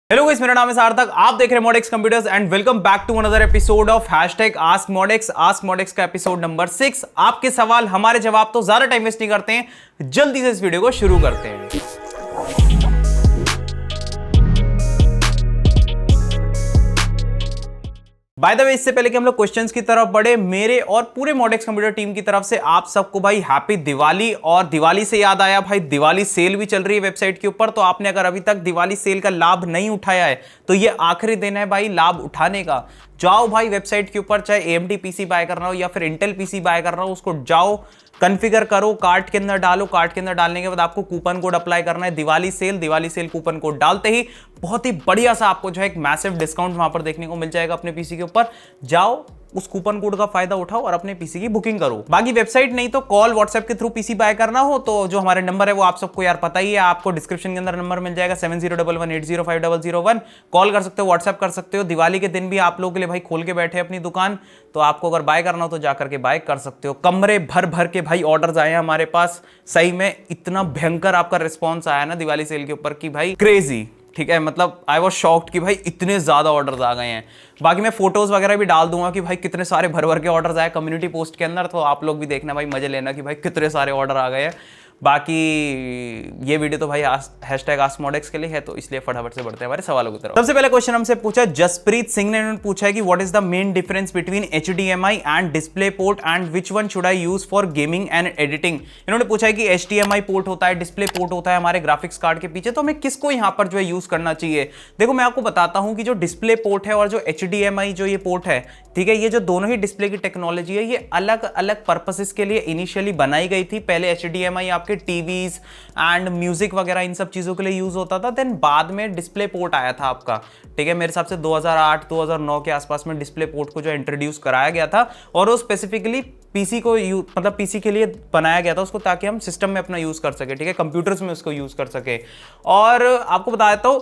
Hello guys, मेरा नाम है सार्थक। आप देख रहे हैं Modex computers and welcome back to another episode of #AskModex। Ask Modex का एपिसोड नंबर 6। आपके सवाल हमारे जवाब, तो ज्यादा टाइम वेस्ट नहीं करते हैं, जल्दी से इस वीडियो को शुरू करते हैं। बाय द वे, इससे पहले कि हम लोग क्वेश्चंस की तरफ बढ़े, मेरे और पूरे मॉडेक्स कंप्यूटर टीम की तरफ से आप सबको भाई हैप्पी दिवाली। और दिवाली से याद आया भाई, दिवाली सेल भी चल रही है वेबसाइट के ऊपर। तो आपने अगर अभी तक दिवाली सेल का लाभ नहीं उठाया है तो ये आखिरी दिन है भाई लाभ उठाने का। जाओ भाई वेबसाइट के ऊपर, चाहे AMD पीसी बाय करना हो या फिर इंटेल पीसी बाय करना हो, उसको जाओ कॉन्फ़िगर करो, कार्ट के अंदर डालो। कार्ट के अंदर डालने के बाद आपको कूपन कोड अप्लाई करना है, दिवाली सेल कूपन कोड डालते ही बहुत ही बढ़िया सा आपको जो है एक मैसिव डिस्काउंट वहां पर देखने को मिल जाएगा अपने पीसी के ऊपर। जाओ उस कूपन कोड का फायदा उठाओ और अपने पीसी की बुकिंग करो। बाकी वेबसाइट नहीं तो कॉल व्हाट्सएप के थ्रू पीसी बाय करना हो तो जो हमारे नंबर है वो आप सबको यार पता ही है, आपको डिस्क्रिप्शन के अंदर नंबर मिल जाएगा 7011805001। कॉल कर सकते हो, व्हाट्सएप कर सकते हो। दिवाली के दिन भी आप लोगों के लिए भाई खोल के बैठे अपनी दुकान, तो आपको अगर बाय करना हो तो जाकर के बाय कर सकते हो। कमरे भर भर के भाई ऑर्डर्स आए हैं हमारे पास, सही में इतना भयंकर आपका रिस्पॉन्स आया ना दिवाली सेल के ऊपर की भाई क्रेजी। ठीक है, मतलब आई वॉज शॉक्ड कि भाई इतने ज्यादा ऑर्डर्स आ गए हैं। बाकी मैं फोटोज वगैरह भी डाल दूंगा कि भाई कितने सारे भर भर के ऑर्डर्स आए कम्युनिटी पोस्ट के अंदर, तो आप लोग भी देखना भाई, मजे लेना कि भाई कितने सारे ऑर्डर आ गए हैं। बाकी ये वीडियो तो भाई #AskModex के लिए है, तो इसलिए फटाफट से बढ़ते हैं हमारे सवालों की तरफ। सबसे पहले क्वेश्चन हमसे पूछा जसप्रीत सिंह ने, उन्होंने पूछा है कि what is the main difference between HDMI and display port and which one should I use for gaming and editing. इन्होंने पूछा है कि HDMI पोर्ट होता है, डिस्प्ले पोर्ट होता है हमारे ग्राफिक्स कार्ड के पीछे, तो हमें किसको यहाँ पर जो है यूज करना चाहिए। देखो मैं आपको बताता हूँ कि जो डिस्प्ले पोर्ट है और जो HDMI जो ये पोर्ट है, ठीक है, ये जो दोनों ही डिस्प्ले की टेक्नोलॉजी है, ये अलग अलग पर्पसेस के लिए इनिशियली बनाई गई थी। पहले HDMI आपके टीवीज एंड म्यूजिक वगैरह इन सब चीजों के लिए यूज होता था, देन बाद में डिस्प्ले पोर्ट आया था आपका। ठीक है, मेरे हिसाब से 2008-2009 के आसपास में डिस्प्ले पोर्ट को जो इंट्रोड्यूस कराया गया था, और वो स्पेसिफिकली पीसी को मतलब पीसी के लिए बनाया गया था उसको, ताकि हम सिस्टम में अपना यूज कर सके। ठीक है, कंप्यूटर्स में उसको यूज कर सके। और आपको बता देता हूं,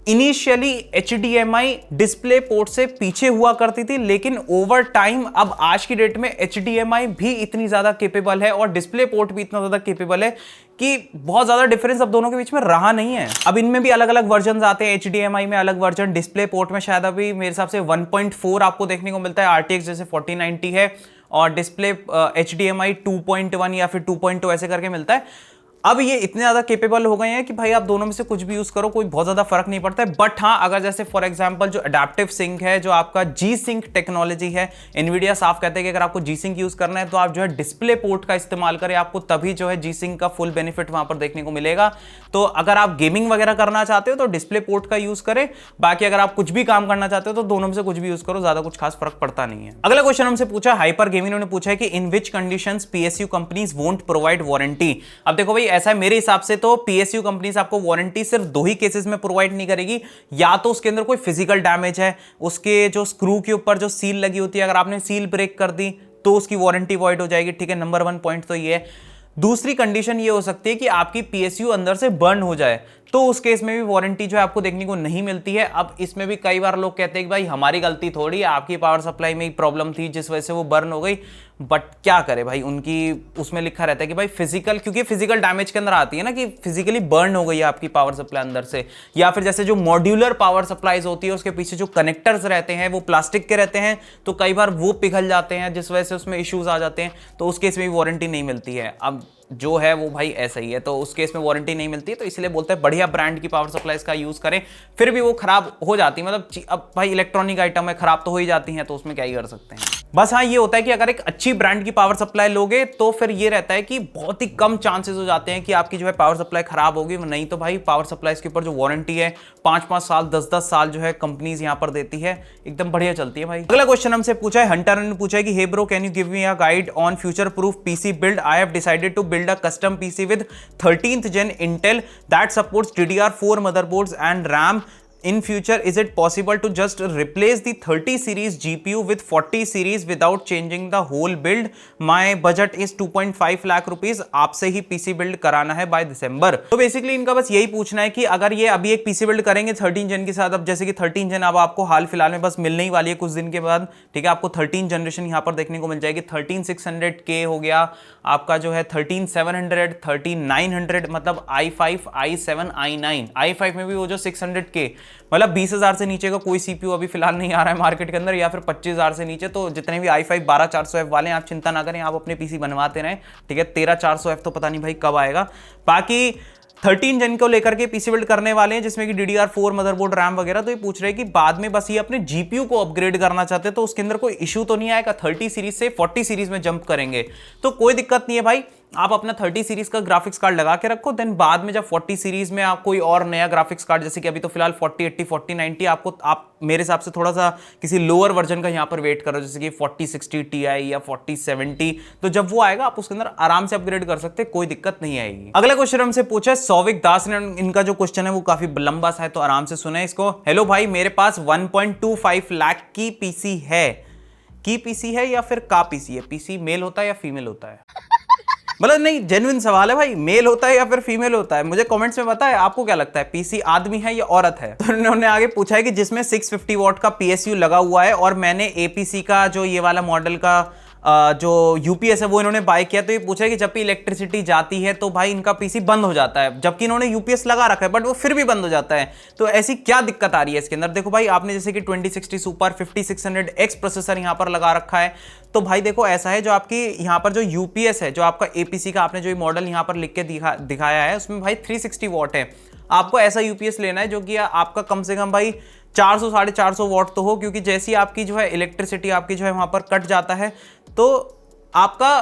इनिशियली HDMI डिस्प्ले पोर्ट से पीछे हुआ करती थी, लेकिन ओवर टाइम अब आज की डेट में HDMI भी इतनी ज्यादा केपेबल है और डिस्प्ले पोर्ट भी इतना ज्यादा केपेबल है कि बहुत ज्यादा डिफरेंस अब दोनों के बीच में रहा नहीं है। अब इनमें भी अलग अलग वर्जन आते हैं, HDMI में अलग वर्जन, डिस्प्ले पोर्ट में शायद अभी मेरे हिसाब से 1.4 आपको देखने को मिलता है, RTX जैसे 4090 है, और डिस्प्ले HDMI 2.1 या फिर 2.2 ऐसे करके मिलता है। अब ये इतने ज्यादा केपेबल हो गए हैं कि भाई आप दोनों में से कुछ भी यूज करो, कोई बहुत ज्यादा फर्क नहीं पड़ता है। बट हाँ, अगर जैसे फॉर एग्जांपल जो अडैप्टिव सिंक है, जो आपका G-Sync टेक्नोलॉजी है, एनवीडिया साफ कहते हैं कि अगर आपको G-Sync यूज करना है तो आप जो है डिस्प्ले पोर्ट का इस्तेमाल करें, आपको तभी जो है G-Sync का फुल बेनिफिट वहां पर देखने को मिलेगा। तो अगर आप गेमिंग वगैरह करना चाहते हो तो डिस्प्ले पोर्ट का यूज करें, बाकी अगर आप कुछ भी काम करना चाहते हो तो दोनों में से कुछ भी यूज करो, ज्यादा कुछ खास फर्क पड़ता नहीं है। अगला क्वेश्चन हमसे पूछा हाइपर गेमिंग ने पूछा है कि in which conditions PSU companies won't provide warranty. अब देखो भाई, ऐसा है मेरे हिसाब से तो PSU कंपनीज आपको वारंटी सिर्फ दो ही केसेस में प्रोवाइड नहीं करेगी, या तो उसके अंदर कोई फिजिकल डैमेज है, उसके जो स्क्रू के ऊपर जो सील लगी होती है, अगर आपने सील ब्रेक कर दी तो उसकी वारंटी वॉइड हो जाएगी। ठीक है, नंबर 1 पॉइंट तो ये है। दूसरी कंडीशन ये हो सकती है कि आपकी PSU अंदर से बर्न हो जाए, तो उस केस में भी वारंटी जो है आपको देखने को नहीं मिलती है। अब इसमें भी कई बार लोग कहते हैं कि भाई हमारी गलती थोड़ी है, आपकी पावर सप्लाई में ही प्रॉब्लम थी जिस वजह से वो बर्न हो गई। बट क्या करे भाई, उनकी उसमें लिखा रहता है कि भाई फिजिकल, क्योंकि फिजिकल डैमेज के अंदर आती है ना कि फिजिकली बर्न हो गई है आपकी पावर सप्लाई अंदर से, या फिर जैसे जो मॉड्यूलर पावर सप्लाईज होती है उसके पीछे जो कनेक्टर्स रहते हैं वो प्लास्टिक के रहते हैं, तो कई बार वो पिघल जाते हैं जिस वजह से उसमें इश्यूज आ जाते हैं, तो उस केस में भी वारंटी नहीं मिलती है। अब जो है वो भाई ऐसा ही है, तो उस केस में वारंटी नहीं मिलती है, तो इसलिए बोलते हैं बढ़िया ब्रांड की पावर सप्लाईज का यूज करें। फिर भी वो खराब हो जाती है, मतलब अब भाई इलेक्ट्रॉनिक आइटम है, खराब तो हो ही जाती है, तो उसमें क्या ही कर सकते हैं। बस हाँ, ये होता है कि अगर एक अच्छी ब्रांड की पावर सप्लाई लोगे तो फिर ये रहता है कि बहुत ही कम चांसेस हो जाते हैं कि आपकी जो है पावर सप्लाई खराब होगी। नहीं तो भाई पावर सप्लाईज के ऊपर जो वारंटी है 5-5 साल 10-10 साल जो है कंपनीज यहाँ पर देती है, एकदम बढ़िया चलती है भाई। अगला क्वेश्चन हमसे पूछा है हंटर ने पूछा है कि hey bro, can you give me a guide on future proof PC build. I have decided to build a custom PC with 13th gen Intel that supports DDR4 motherboards and RAM. In future, is it possible to just replace the 30 series GPU with 40 series without changing the whole build? My budget is 2.5 lakh rupees. आपसे ही PC build कराना है by December. तो basically इनका बस यही पूछना है कि अगर ये अभी एक पीसी बिल्ड करेंगे 13 जन के साथ, अब जैसे कि 13 जन अब आपको हाल फिलहाल में बस मिलने ही वाली है कुछ दिन के बाद। ठीक है, आपको 13 जनरेशन यहाँ पर देखने को मिल जाएगी। 13600K हो गया आपका, जो है 13700, 13900, मतलब i5, i7, i9, i5 में भी वो जो 600K मतलब 20,000 से नीचे का कोई CPU अभी फिलहाल नहीं आ रहा है मार्केट के अंदर, या फिर 25,000 से नीचे। तो जितने भी i5 12400F वाले हैं आप चिंता ना करें, आप अपने PC बनवाते रहें, ठीक है। 13400F तो पता नहीं भाई कब आएगा। बाकी 13 जन को लेकर के पीसी बिल्ड करने वाले हैं, जिसमें कि DDR4 मदरबोर्ड, रैम वगैरह। तो ये पूछ रहे हैं कि बाद में बस ये अपने GPU को अपग्रेड करना चाहते हैं, तो उसके अंदर कोई इशू तो नहीं आएगा? 30 सीरीज से 40 सीरीज में जंप करेंगे तो कोई दिक्कत नहीं है भाई। आप अपना 30 सीरीज का ग्राफिक्स कार्ड लगा के रखो, देन बाद में जब 40 सीरीज में आप कोई और नया ग्राफिक्स कार्ड, जैसे कि अभी तो फिलहाल 4080 4090 आपको, आप मेरे हिसाब से थोड़ा सा किसी लोअर वर्जन का यहां पर वेट करो, जैसे कि 4060 Ti या 4070। तो जब वो आएगा आप उसके अंदर आराम से अपग्रेड कर सकते हैं, कोई दिक्कत नहीं आएगी। अगला क्वेश्चन हमसे पूछा है सौविक दास ने। इनका जो क्वेश्चन है वो काफी लंबा सा है, तो आराम से सुने इसको। हेलो भाई, मेरे पास 1.25 लाख की पीसी है। की पीसी है या फिर का पीसी है? पीसी मेल होता है या फीमेल होता है? मतलब नहीं, जेन्युइन सवाल है भाई, मेल होता है या फिर फीमेल होता है? मुझे कमेंट्स में बताएं, आपको क्या लगता है, पीसी आदमी है या औरत है? तो उन्होंने आगे पूछा है कि जिसमें 650 वॉट का PSU लगा हुआ है और मैंने APC का जो ये वाला मॉडल का जो UPS है वो इन्होंने बाय किया। तो ये पूछा है कि जब भी इलेक्ट्रिसिटी जाती है तो भाई इनका PC बंद हो जाता है, जबकि इन्होंने UPS लगा रखा है बट वो फिर भी बंद हो जाता है। तो ऐसी क्या दिक्कत आ रही है इसके अंदर? देखो भाई, आपने जैसे कि 2060 सुपर 5600X प्रोसेसर यहाँ पर लगा रखा है। तो भाई देखो, ऐसा है जो आपकी यहाँ पर जो UPS है, जो आपका APC का आपने जो मॉडल यहाँ पर लिख के दिखाया है, उसमें भाई 360 वॉट है। आपको ऐसा UPS लेना है जो कि आपका कम से कम भाई 400 450 वॉट तो हो, क्योंकि जैसी आपकी जो है इलेक्ट्रिसिटी आपकी जो है वहां पर कट जाता है तो आपका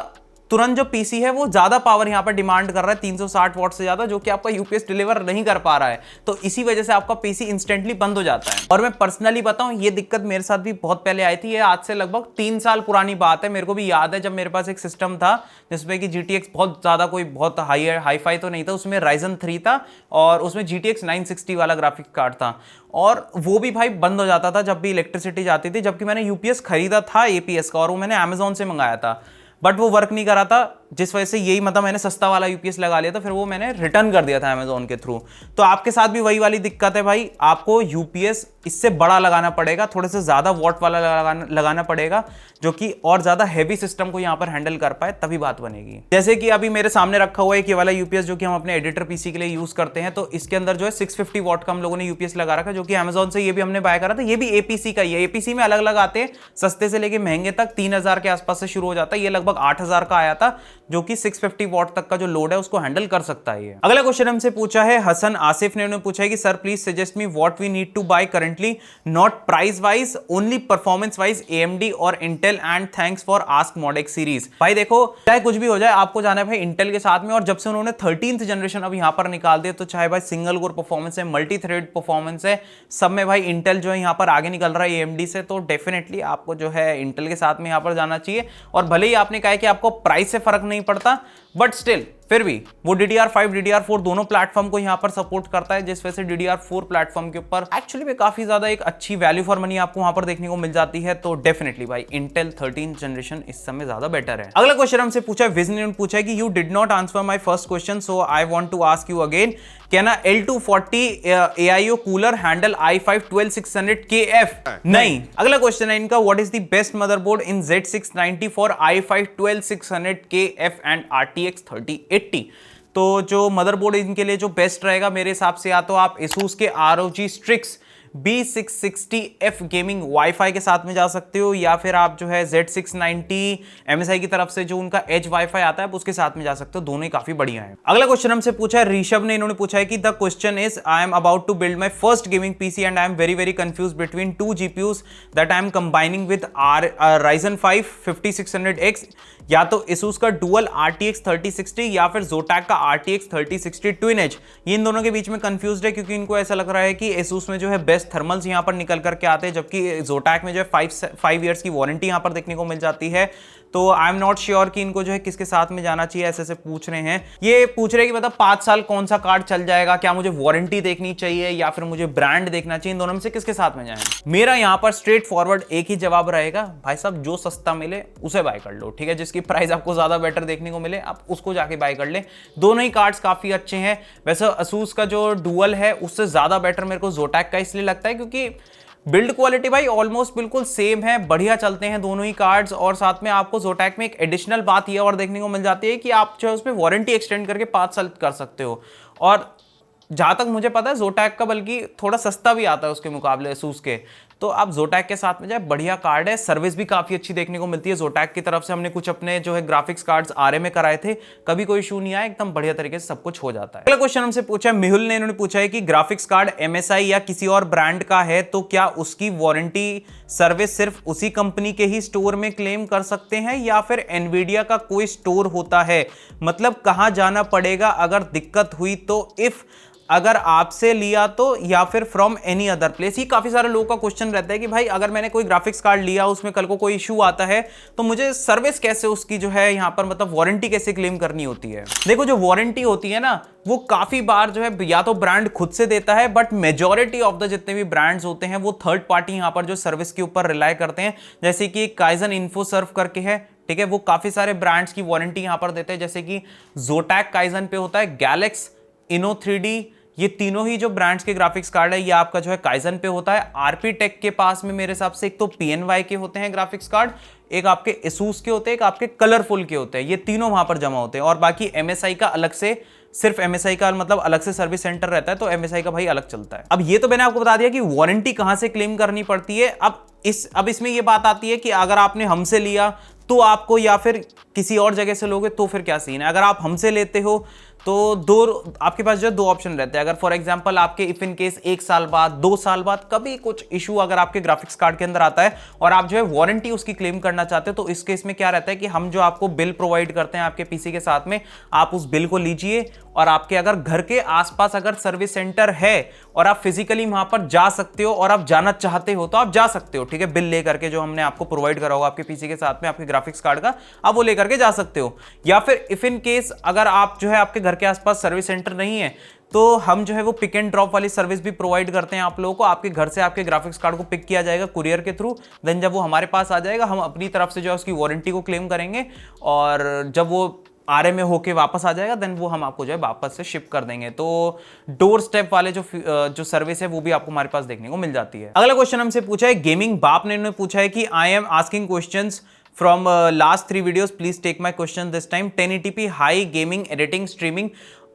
तुरंत जो पीसी है वो ज्यादा पावर यहां पर डिमांड कर रहा है, 360 वॉट से ज्यादा, जो कि आपका यूपीएस डिलीवर नहीं कर पा रहा है। तो इसी वजह से आपका पीसी इंस्टेंटली बंद हो जाता है। और मैं पर्सनली बताऊं, ये दिक्कत मेरे साथ भी बहुत पहले आई थी। ये आज से लगभग 3 साल पुरानी बात है। मेरे को भी याद है जब मेरे पास एक सिस्टम था जिसमें कि GTX बहुत ज्यादा कोई बहुत हाई-फाई तो नहीं था, उसमें Ryzen 3 था और उसमें GTX 960 वाला ग्राफिक्स कार्ड था, और वो भी भाई बंद हो जाता था जब भी इलेक्ट्रिसिटी जाती थी। जबकि मैंने यूपीएस खरीदा था APS का, और वो मैंने Amazon से मंगाया था, बट वो वर्क नहीं कर रहा था, जिस वजह से यही मतलब मैंने सस्ता वाला यूपीएस लगा लिया था, फिर वो मैंने रिटर्न कर दिया था Amazon के थ्रू। तो आपके साथ भी वही वाली दिक्कत है भाई, आपको यूपीएस इससे बड़ा लगाना पड़ेगा, थोड़े से ज्यादा वॉट वाला लगाना पड़ेगा, जो कि और ज्यादा हैवी सिस्टम को यहां पर हैंडल कर पाए, तभी बात बनेगी। जैसे कि अभी मेरे सामने रखा हुआ है कि वाला यूपीएस जो कि हम अपने एडिटर पीसी के लिए यूज करते हैं, तो इसके अंदर जो है 650 वॉट का हम लोगों ने यूपीएस लगा रखा है, जो कि Amazon से ये भी हमने बाय करा था। ये भी APC का ही है। APC में अलग अलग आते हैं, सस्ते से लेके महंगे तक 3000 के आसपास से शुरू हो जाता है। ये लगभग 8000 का आया था, जो कि 650 वॉट तक का जो लोड है उसको हैंडल कर सकता है ये। अगला क्वेश्चन हमसे पूछा है हसन आसिफ ने। उन्होंने पूछा है कि sir please suggest me what we need to buy currently, not price wise, only performance wise, AMD और Intel, and thanks for ask Modex series. भाई देखो, चाहे कुछ भी हो जाए, आपको जाना है भाई इंटेल के साथ में, और जब से उन्होंने 13th जनरेशन अब यहां पर निकाल दिया, तो चाहे भाई सिंगल कोर परफॉर्मेंस है, मल्टी थ्रेड परफॉर्मेंस है, सब में भाई इंटेल जो है यहां पर आगे निकल रहा है AMD से। तो डेफिनेटली आपको जो है इंटेल के साथ में यहां पर जाना चाहिए। और भले ही आपने कहा है कि आपको प्राइस से फर्क नहीं पड़ता, बट स्टिल फिर भी वो DDR5 DDR4 दोनों प्लेटफॉर्म को यहां पर सपोर्ट करता है, जिस वजह से DDR4 प्लेटफॉर्म के ऊपर एक्चुअली में काफी ज्यादा एक अच्छी वैल्यू फॉर मनी आपको वहां पर देखने को मिल जाती है। तो डेफिनेटली भाई इंटेल 13th जनरेशन इस समय ज्यादा बेटर है। अगला क्वेश्चन हमसे पूछा है विजन ने पूछा है कि you did not answer my first question, so I want to ask you again, can a L240 AIO cooler handle i5 12600KF? नहीं। अगला क्वेश्चन है इनका, what is the best motherboard in Z690 for i5 12600KF and RTX 3080? तो जो motherboard इनके लिए जो best रहेगा मेरे हिसाब से, या तो आप ASUS के ROG Strix B660F gaming wifi के साथ में जा सकते हो, या फिर आप जो है Z690 MSI की तरफ से जो उनका एज वाईफाई आता है उसके साथ में जा सकते हो। दोनों ही काफी बढ़िया है। अगला क्वेश्चन हमसे पूछा है ऋषभ ने। इन्होंने पूछा है कि the question is, I am about to build my first gaming PC and I am very confuse between 2 GPUs that I am combining with Ryzen 5 5600X, या तो ASUS का डुअल RTX 3060 या फिर Zotac का RTX 3060 Twin Edge। ये इन दोनों के बीच में कंफ्यूज्ड है, क्योंकि इनको ऐसा लग रहा है कि ASUS में जो है बेस्ट थर्मल्स यहां पर निकल करके आते हैं, जबकि Zotac में जो है 5 इयर्स की वारंटी यहां पर देखने को मिल जाती है। तो आई एम नॉट श्योर कि इनको जो है किसके साथ में जाना चाहिए, ऐसे पूछ रहे हैं। ये पूछ रहे हैं कि मतलब 5 साल कौन सा कार्ड चल जाएगा, क्या मुझे वारंटी देखनी चाहिए या फिर मुझे ब्रांड देखना चाहिए, इन दोनों में से किसके साथ में जाएं? मेरा यहां पर स्ट्रेट फॉरवर्ड एक ही जवाब रहेगा, भाई साहब जो सस्ता मिले उसे बाय कर लो, ठीक है। जिसकी प्राइस आपको ज्यादा बेटर देखने को मिले आप उसको जाके बाय कर ले। दोनों ही कार्ड्स काफी अच्छे हैं। वैसे ASUS का जो डुअल है उससे ज्यादा बेटर मेरे को Zotac का इसलिए लगता है क्योंकि बिल्ड क्वालिटी भाई ऑलमोस्ट बिल्कुल सेम है, बढ़िया चलते हैं दोनों ही कार्ड्स। और साथ में आपको Zotac में एक एडिशनल बात ये और देखने को मिल जाती है कि आप जो है उसमें वारंटी एक्सटेंड करके 5 साल कर सकते हो। और जहां तक मुझे पता है Zotac का बल्कि थोड़ा सस्ता भी आता है उसके मुकाबले Asus के, तो आप Zotac के साथ में जाए, बढ़िया कार्ड है, सर्विस भी काफी अच्छी देखने को मिलती है। Zotac की तरफ से हमने कुछ अपने जो है ग्राफिक्स कार्ड्स आरए में कराए थे, कभी कोई इशू नहीं आया, एकदम बढ़िया तरीके से सब कुछ हो जाता है। अगला क्वेश्चन हमसे पूछा है मेहुल ने, इन्होंने पूछा है कि ग्राफिक्स कार्ड MSI या किसी और ब्रांड का है तो क्या उसकी वारंटी सर्विस सिर्फ उसी कंपनी के ही स्टोर में क्लेम कर सकते हैं या फिर एनवीडिया का कोई स्टोर होता है, मतलब कहां जाना पड़ेगा अगर दिक्कत हुई तो, इफ अगर आपसे लिया तो, या फिर फ्रॉम एनी अदर प्लेस। ये काफी सारे लोगों का क्वेश्चन रहता है कि भाई अगर मैंने कोई ग्राफिक्स कार्ड लिया, उसमें कल को कोई इशू आता है तो मुझे सर्विस कैसे उसकी जो है यहाँ पर मतलब वारंटी कैसे क्लेम करनी होती है। देखो जो वारंटी होती है ना, वो काफी बार जो है या तो ब्रांड खुद से देता है, बट मेजॉरिटी ऑफ द जितने भी ब्रांड्स होते हैं वो थर्ड पार्टी यहाँ पर जो सर्विस के ऊपर रिलाय करते हैं। जैसे कि काइजन इन्फोसर्व करके है, ठीक है, वो काफी सारे ब्रांड्स की वारंटी यहां पर देते हैं, जैसे कि Zotac काइजन पे होता है, गैलेक्स, Inno3D, ये तीनों ही जो ब्रांड्स के ग्राफिक्स कार्ड है ये आपका जो है काइजन पे होता है। आरपी टेक के पास में मेरे हिसाब से एक तो PNY के होते हैं ग्राफिक्स कार्ड, एक आपके Asus के होते हैं, एक आपके कलरफुल के होते हैं, ये तीनों वहां पर जमा होते हैं। और बाकी MSI का अलग से, सिर्फ MSI का मतलब अलग से सर्विस सेंटर रहता है, तो MSI का भाई अलग चलता है। अब ये तो मैंने आपको बता दिया कि वारंटी कहां से क्लेम करनी पड़ती है। अब इसमें ये बात आती है कि अगर आपने हमसे लिया तो आपको, या फिर किसी और जगह से लोगे तो फिर क्या सीन है। अगर आप हमसे लेते हो तो आपके पास जो 2 ऑप्शन रहते हैं। अगर फॉर एग्जांपल आपके इफ इन केस 1 साल बाद, 2 साल बाद कभी कुछ इशू अगर आपके ग्राफिक्स कार्ड के अंदर आता है और आप जो है वारंटी उसकी क्लेम करना चाहते हो, तो इस केस में क्या रहता है कि हम जो आपको बिल प्रोवाइड करते हैं आपके पीसी के साथ में, आप उस बिल को लीजिए और आपके अगर घर के आसपास अगर सर्विस सेंटर है और आप फिजिकली वहां पर जा सकते हो और आप जाना चाहते हो तो आप जा सकते हो, ठीक है, बिल लेकर के जो हमने आपको प्रोवाइड करा होगा आपके पीसी के साथ में आपके ग्राफिक्स कार्ड का, आप वो लेकर के जा सकते हो। या फिर इफ इन केस अगर आप जो है आपके घर के आसपास सर्विस सेंटर नहीं है तो हम जो है वो पिक एंड ड्रॉप वाली सर्विस भी प्रोवाइड करते हैं आप लोगों को। आपके घर से आपके ग्राफिक्स कार्ड को पिक किया जाएगा कुरियर के थ्रू, देन जब वो हमारे पास आ जाएगा हम अपनी तरफ से जो है उसकी वारंटी को क्लेम करेंगे और जब वो आरए में होके वापस आ जाएगा देन वो हम आपको जो है वापस से शिप कर देंगे। तो डोर स्टेप वाले जो सर्विस है वो भी आपको हमारे पास देखने को मिल जाती है। अगला क्वेश्चन हमसे पूछा है गेमिंग बाप ने पूछा है कि I am asking questions from last 3 videos, please take my question this time. 1080p high gaming editing streaming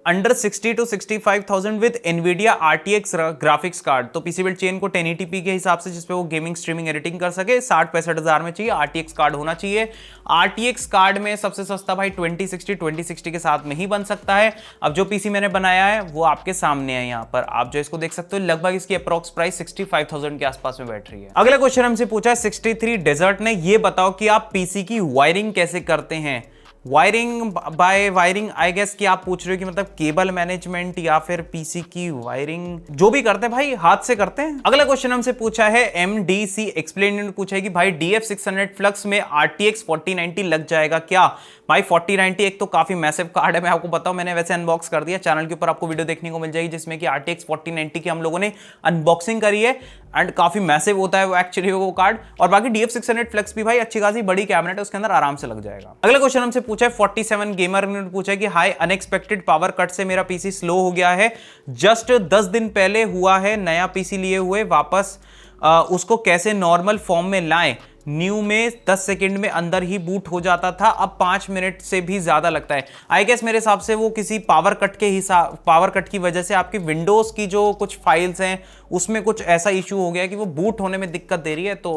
under 60 to 65,000 with NVIDIA RTX graphics card. तो पीसी बिल्ड चेन को 1080p के हिसाब से जिसपे वो गेमिंग स्ट्रीमिंग एडिटिंग कर सके 60-65 हजार में चाहिए, RTX कार्ड होना चाहिए। RTX कार्ड में सबसे सस्ता भाई 2060 के साथ में ही बन सकता है। अब जो पीसी मैंने बनाया है वो आपके सामने है, यहाँ पर आप जो इसको देख सकते हो, लगभग इसकी अप्रॉक्स प्राइस 65,000 के आसपास में बैठ रही है। अगला क्वेश्चन हमसे पूछा है 63 डेजर्ट ने, ये बताओ कि आप पीसी की वायरिंग कैसे करते हैं। Wiring by wiring I guess कि आप पूछ रहे हो कि मतलब केबल मैनेजमेंट या फिर पीसी की वायरिंग, जो भी करते हैं भाई हाथ से करते हैं। अगला क्वेश्चन हमसे पूछा है MDC एक्सप्लेन ने पूछा है कि भाई DF600 फ्लक्स में RTX 4090 लग जाएगा क्या। भाई 4090 एक तो काफी मैसिव कार्ड है, मैं आपको बताऊं, मैंने वैसे अनबॉक्स कर दिया, चैनल के ऊपर आपको वीडियो देखने को मिल जाएगी जिसमें कि RTX 4090 की हम लोगों ने अनबॉक्सिंग करी है एंड काफी मैसिव होता है वो एक्चुअली वो कार्ड। और बाकी DF600 फ्लक्स भी भाई अच्छी खासी बड़ी कैबिनेट है, उसके अंदर आराम से लग जाएगा। अगला क्वेश्चन हमसे पूछा है 47 गेमर ने पूछा है कि हाई अनएक्सपेक्टेड पावर कट से मेरा पीसी स्लो हो गया है, जस्ट 10 दिन पहले हुआ है, नया पीसी लिए हुए वापस उसको कैसे नॉर्मल फॉर्म में लाएं। न्यू में 10 सेकंड में अंदर ही बूट हो जाता था, अब 5 मिनट से भी ज्यादा लगता है। आई गेस मेरे हिसाब से वो किसी पावर कट की वजह से आपकी विंडोज की जो कुछ फाइल्स हैं उसमें कुछ ऐसा इशू हो गया कि वो बूट होने में दिक्कत दे रही है। तो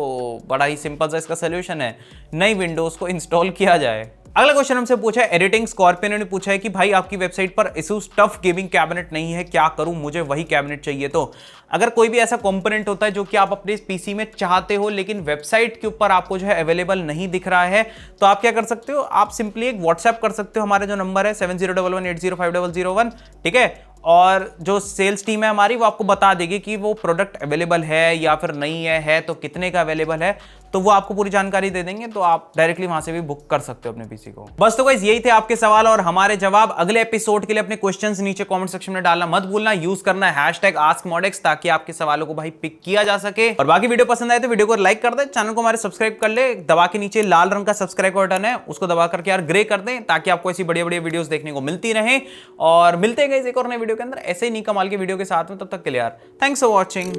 बड़ा ही सिंपल सा इसका सोल्यूशन है, नई विंडोज को इंस्टॉल किया जाए। अगला क्वेश्चन हमसे पूछा है एडिटिंग स्कॉर्पियन ने पूछा है कि भाई आपकी वेबसाइट पर Asus टफ गेमिंग कैबिनेट नहीं है, क्या करूं, मुझे वही कैबिनेट चाहिए। तो अगर कोई भी ऐसा कंपोनेंट होता है जो कि आप अपने पीसी में चाहते हो लेकिन वेबसाइट के ऊपर आपको जो है अवेलेबल नहीं दिख रहा है, तो आप क्या कर सकते हो, आप सिंपली एक व्हाट्सएप कर सकते हो, हमारे जो नंबर है 7011805001, ठीक है, और जो सेल्स टीम है हमारी वो आपको बता देगी कि वो प्रोडक्ट अवेलेबल है या फिर नहीं है तो कितने का अवेलेबल है, तो वो आपको पूरी जानकारी दे देंगे, तो आप डायरेक्टली वहां से भी बुक कर सकते हो अपने पीसी को। बस तो गाइस यही थे आपके सवाल और हमारे जवाब। अगले एपिसोड के लिए अपने क्वेश्चंस नीचे कमेंट सेक्शन में डालना मत भूलना, यूज करना #AskModX ताकि आपके सवालों को भाई पिक किया जा सके। और बाकी वीडियो पसंद आए तो वीडियो को लाइक कर दे, चैनल को हमारे सब्सक्राइब कर ले, दबा के नीचे लाल रंग का सब्सक्राइब का बटन है उसको दबा करके यार ग्रे कर दें ताकि आपको ऐसी बढ़िया बढ़िया वीडियोस देखने को मिलती रहे। और मिलते हैं गाइस एक और नए वीडियो के अंदर ऐसे ही नहीं कमाल के वीडियो के साथ में, तब तक के लिए यार थैंक्स फॉर वॉचिंग।